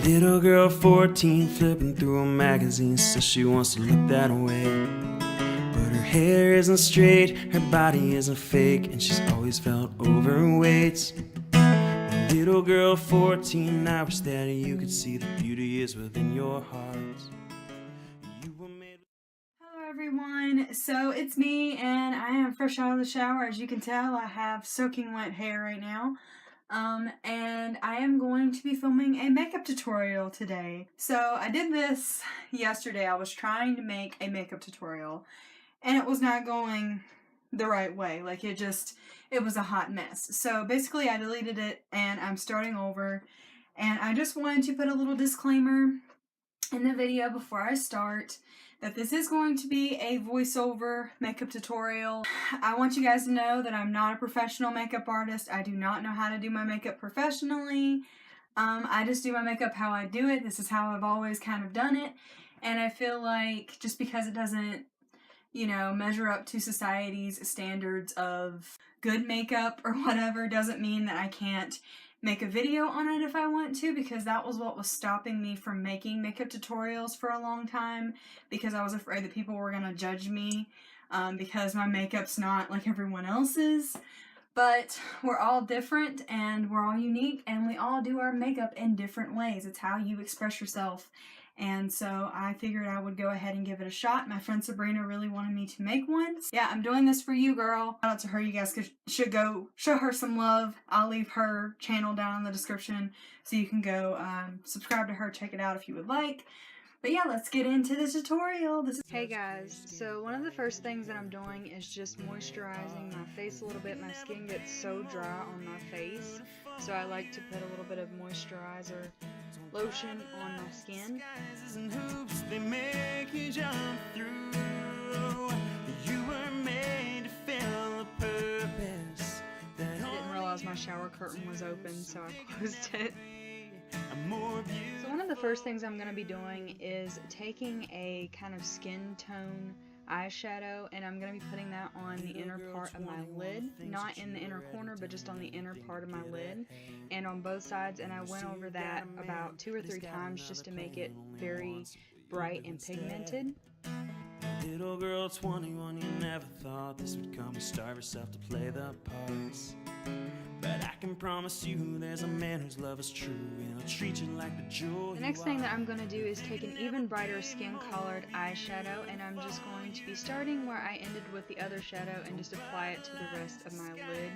Little girl 14 flipping through a magazine, says she wants to look that way. But her hair isn't straight, her body isn't fake, and she's always felt overweight. Little girl 14, I wish that you could see the beauty is within your heart. Hello everyone, so it's me and I am fresh out of the shower. As you can tell, I have soaking wet hair right now. And I am going to be filming a makeup tutorial today. So I did this yesterday. I was trying to make a makeup tutorial and it was not going the right way. Like it was a hot mess. So basically I deleted it and I'm starting over. And I just wanted to put a little disclaimer in the video before I start that this is going to be a voiceover makeup tutorial. I want you guys to know that I'm not a professional makeup artist. I do not know how to do my makeup professionally. I just do my makeup how I do it. This is how I've always kind of done it. And I feel like just because it doesn't, you know, measure up to society's standards of good makeup or whatever doesn't mean that I can't make a video on it if I want to, because that was what was stopping me from making makeup tutorials for a long time, because I was afraid that people were going to judge me because my makeup's not like everyone else's. But we're all different and we're all unique and we all do our makeup in different ways. It's how you express yourself. And so I figured I would go ahead and give it a shot. My friend Sabrina really wanted me to make one. Yeah, I'm doing this for you, girl. Shout out to her. You guys should go show her some love. I'll leave her channel down in the description so you can go subscribe to her, check it out if you would like. But yeah, let's get into the tutorial. Hey guys, so one of the first things that I'm doing is just moisturizing my face a little bit. My skin gets so dry on my face, so I like to put a little bit of moisturizer lotion on my skin. I didn't realize my shower curtain was open, so I closed it. So one of the first things I'm going to be doing is taking a kind of skin tone eyeshadow, and I'm going to be putting that on the inner part of my lid, not in the inner corner but just on the inner part of my lid and on both sides, and I went over that about 2 or 3 times just to make it very bright and pigmented. Little girl 21, you never thought this would come and starve yourself to play the parts. But I can promise you there's a man whose love is true, and I'll treat you like the jewel. The next thing that I'm going to do is take an even brighter skin colored eyeshadow, and I'm just going to be starting where I ended with the other shadow and just apply it to the rest of my lid.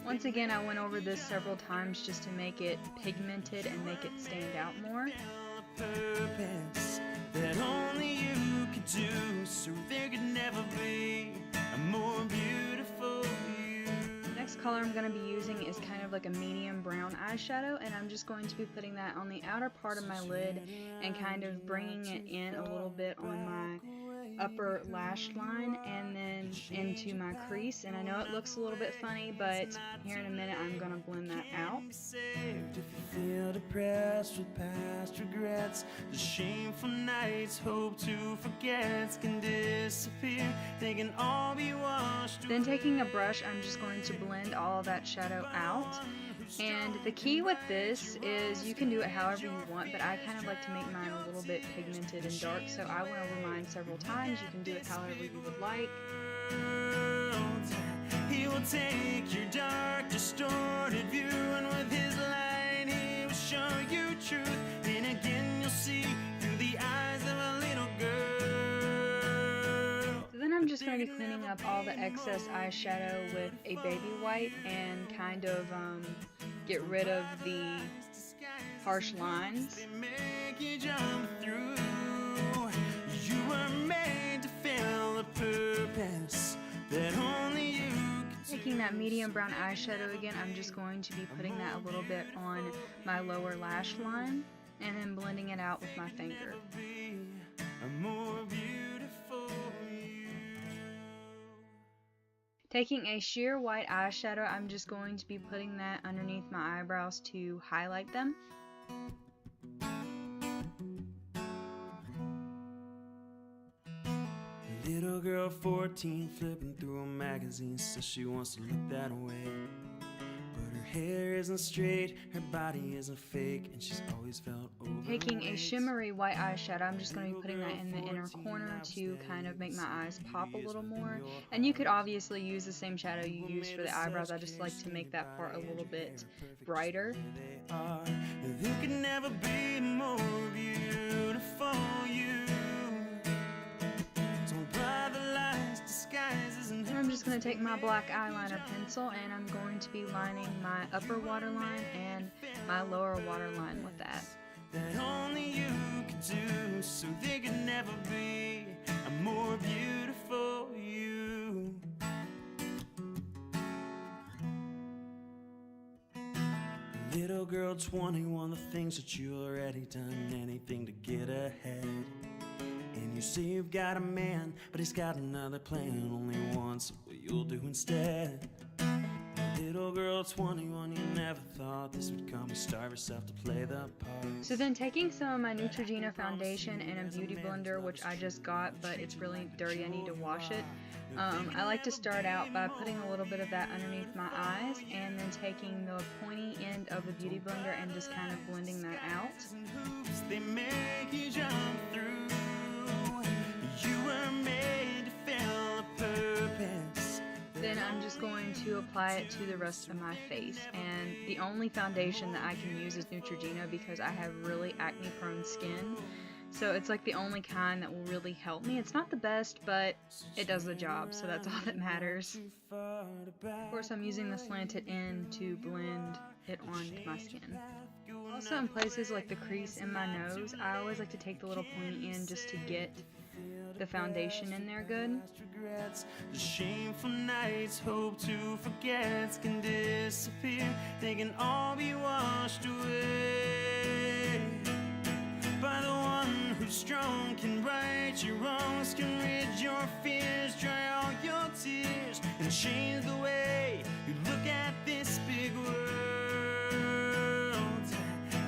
Once again, I went over this several times just to make it pigmented and make it stand out more. Purpose that only you could do, so there could never be a more beautiful you. The next color I'm going to be using is kind of like a medium brown eyeshadow, and I'm just going to be putting that on the outer part of my lid and kind of bringing it in a little bit on my upper lash line and then into my crease. And I know it looks a little bit funny, but here in a minute I'm going to blend that out. If you feel depressed with past regrets, the shameful nights hope to forget can disappear, they can all be washed. Then taking a brush, I'm just going to blend all of that shadow out. And the key with this is you can do it however you want, but I kind of like to make mine a little bit pigmented and dark, so I went over mine several times. You can do it however you would like. He will take your dark, distorted view, and with his light he will show you truth. And again you'll see through the eyes of a little girl. So then I'm just going to be cleaning up all the excess eyeshadow with a baby wipe and kind of get rid of the harsh lines. They make you jump through. You were made to feel a purpose that only you can. Taking that medium brown eyeshadow again, I'm just going to be putting that a little bit on my lower lash line and then blending it out with my finger. A more beautiful you. Taking a sheer white eyeshadow, I'm just going to be putting that underneath my eyebrows to highlight them. Little girl 14 flipping through a magazine, says she wants to look that way. But her hair isn't straight, her body isn't fake, and she's always felt overweight. Taking a shimmery white eyeshadow, I'm just going to be putting that in the inner corner to kind of make my eyes pop a little more. And you could obviously use the same shadow you use for the eyebrows. I just like to make that part a little bit brighter. There could never be more beautiful you. Don't buy the lies, disguises, and I'm just going to take my black eyeliner pencil and I'm going to be lining my upper waterline and my lower waterline with that. That only you could do, so there could never be a more beautiful you. Little girl 21, the things that you already done, anything to get ahead. And you say you've got a man, but he's got another plan, only wants what you'll do instead. Little girl 21, you never thought this would come, you starve yourself to play the part. So then taking some of my Neutrogena foundation in a beauty blender, which I just got, but it's really dirty, I need to wash it. I like to start out by putting a little bit of that underneath my eyes and then taking the pointy end of the beauty blender and just kind of blending that out. They make you jump through. You were made to fill a purpose. Then I'm just going to apply it to the rest of my face, and the only foundation that I can use is Neutrogena because I have really acne prone skin. So it's like the only kind that will really help me. It's not the best, but it does the job, so that's all that matters. Of course, I'm using the slanted end to blend it onto my skin. Also, in places like the crease in my nose, I always like to take the little pointy end just to get the foundation in there good. The shameful nights, hope to forget can disappear. They can all be washed away by the one who's strong, can right your wrongs, can rid your fears, dry all your tears, and change the way you look at this big world.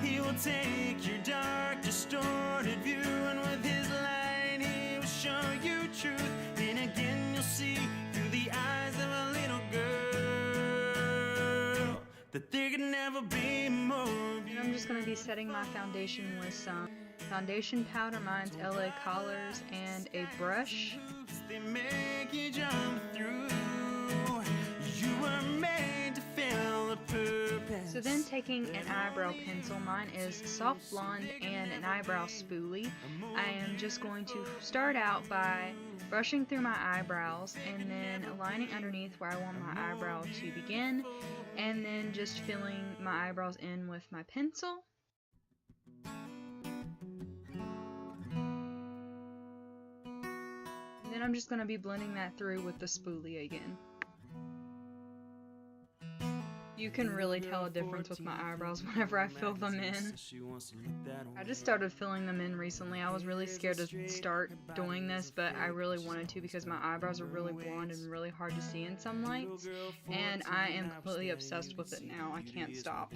He will take your dark, distorted view, and with his light he will show you truth. Then again you'll see through the eyes of a little girl that there could never be more. And I'm just going to be setting my foundation with some foundation powder. Mine's LA Colors and a brush. They make you jump through. You were made to fill a purpose. So then taking an eyebrow pencil, mine is soft blonde and an eyebrow spoolie. I am just going to start out by brushing through my eyebrows and then aligning underneath where I want my eyebrow to begin, and then just filling my eyebrows in with my pencil. Then I'm just going to be blending that through with the spoolie again. You can really tell a difference with my eyebrows whenever I fill them in. I just started filling them in recently. I was really scared to start doing this, but I really wanted to because my eyebrows are really blonde and really hard to see in some lights. And I am completely obsessed with it now. I can't stop.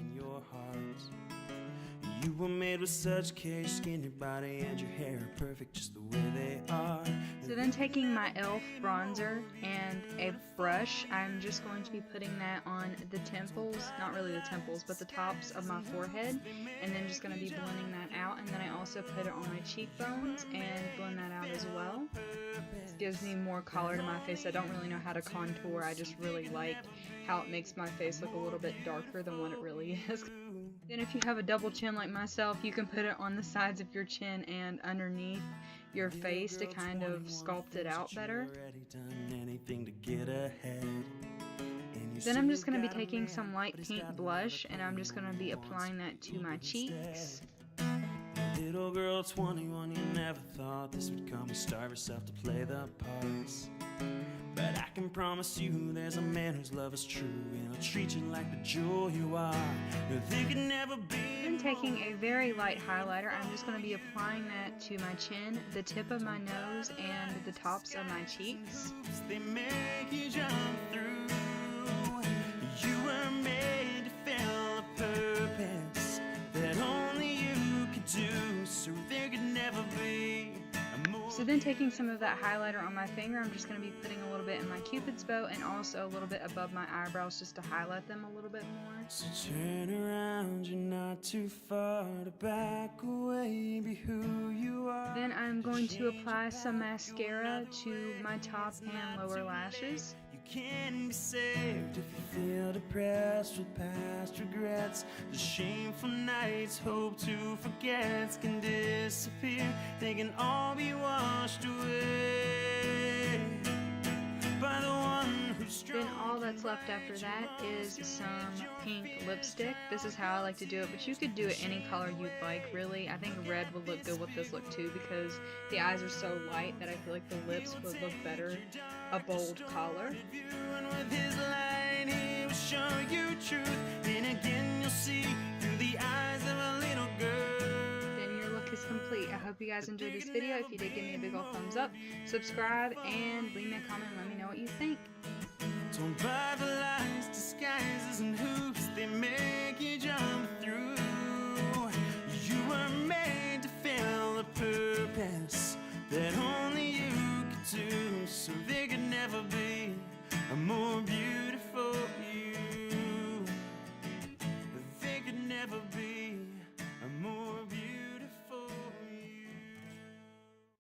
You were made with such care, your skin, your body, and your hair are perfect just the way they are. So then taking my e.l.f. bronzer and a brush, I'm just going to be putting that on the temples, not really the temples, but the tops of my forehead, and then just going to be blending that out. And then I also put it on my cheekbones and blend that out as well. This gives me more color to my face. I don't really know how to contour. I just really like how it makes my face look a little bit darker than what it really is. Then if you have a double chin like myself, you can put it on the sides of your chin and underneath your face to kind of sculpt it out better. Then I'm just going to be taking some light pink blush and I'm just going to be applying that to my cheeks. Little girl 21, you never thought this would come. You starve yourself to play the parts. But I can promise you there's a man whose love is true, and he'll treat you like the jewel you are. There could never be. Then taking a very light highlighter, I'm just going to be applying that to my chin, the tip of my nose, and the tops of my cheeks. They make you jump through. You were made to fill a purpose that only you could do, so there could never be. So So then taking some of that highlighter on my finger, I'm just going to be putting a little bit in my cupid's bow and also a little bit above my eyebrows just to highlight them a little bit more. So turn around, you're not too far to back away, be who you are. Then I'm going to apply some mascara to my top and lower lashes. You can be saved if you feel depressed with past regrets. The shameful nights, hope to forget can disappear. They can all be washed away by the one who's strong. Then all that's left after that is some pink lipstick. This is how I like to do it, but you could do it any color you'd like, really. I think red would look good with this look too because the eyes are so light that I feel like the lips would look better a bold color. And with his light, he will show you truth. Then again, you'll see through the eyes of a little girl. Then your look is complete. I hope you guys enjoyed this video. If you did, give me a big old thumbs up, subscribe, and leave me a comment and let me know what you think. Don't buy the lies, disguises, and hoops they make you jump through. You were made to fill a purpose that only you could do. So there could never be a more beautiful